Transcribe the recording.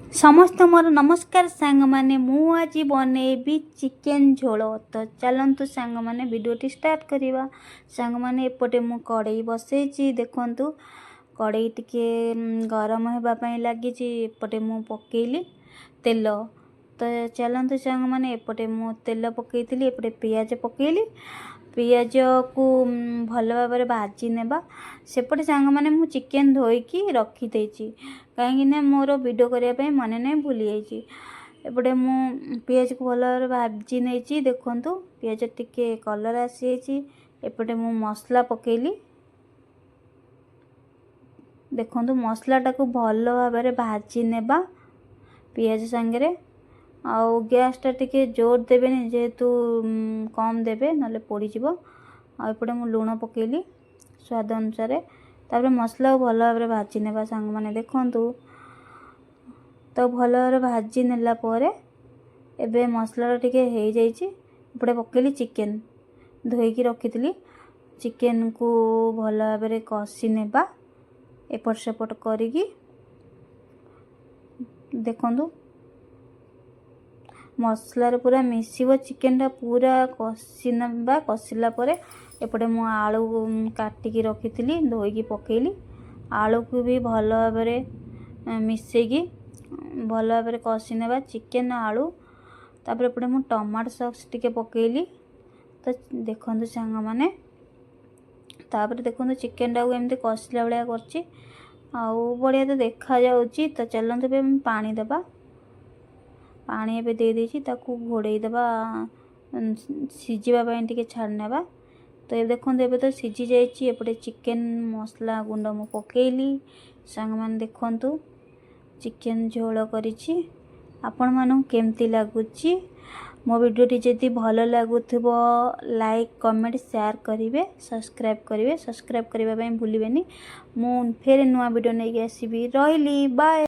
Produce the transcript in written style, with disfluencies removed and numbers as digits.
समस्त मोर नमस्कार सांग माने मु आज बनेबी चिकेन झोल। तो चलतु सांग माने वीडियोटी स्टार्ट करवा। सांग माने एपटे मु कड़ई बसई देखंतु कड़ई टिके गरम होगापी लगी। एपटे मु पकेली तेल। तो चलतु सांग माने एपटे मु तेल पकईली एपटे पियाज पकेली। पियाज को भल भाव भाजी नेबा। सेपटे सांग माने मु चिकेन धोईकी रखी देछि कहीं मोर वीडियो करने मन नहीं भूली जाइए। एपटे मु पियाज को भल भाव भाजी नहीं देखंतु पियाज टिके कलर आसी। एपटे मु मसला पकेली देखंतु मसलाटा को भल भाव भाजी नेबा पियाज सांगरे। आउ गैसटा टिके जोर देबेनि जेहेतु कम देबे नले पोड़ी जीवो। एपटे मु लुण पकेली स्वाद अनुसार। तापर मसला भल भाव भाजी नेबा सांग माने देखंतु। तो भल भाव भाजी नेला परे एबे मसला टिके हो जाइए। एपटे पकेली चिकेन धोईकी रखी चिकेन को भल भाव कषि नेबा एपट सेपट करिकी देखंतु मसलार पूरा मिसिबो चिकेनटा पूरा कषि नेबा। कषिला परे एपटे मु आलू काटिकी रखी धोईकी पकेली आलू को भी भल भाव मिसेकी भल भाव कषि नेबा चिकेन आलू। तापर एपटे मु टमाटो सॉस टिके पकेली। तो देखंतु सांग माने तापर देखंतु चिकेनटा को एमती कषिला भाया करछि आउ बढ़िया तो देखा जाउछि। तो चलंतु बे पानी देबा पानी एबे दे देछि ताकू घोड़े देबा सिझिबा पई टिके छाड़नेबा। तो ये देखंतु एबे तो सिझी जाइछि। एपटे चिकेन मसला गुंड मु पकेली सांग मान देखंतु चिकेन झोल करिछि। आपण मानु केमती लागुछि मो वीडियोटी जदि भल लागुथिबो लाइक कमेंट शेयर करिवे सब्सक्राइब करिवे। सब्सक्राइब करबा पई भूलिबेनी। मु फेर नुआ वीडियो नै आसीबी। रहिली बाय।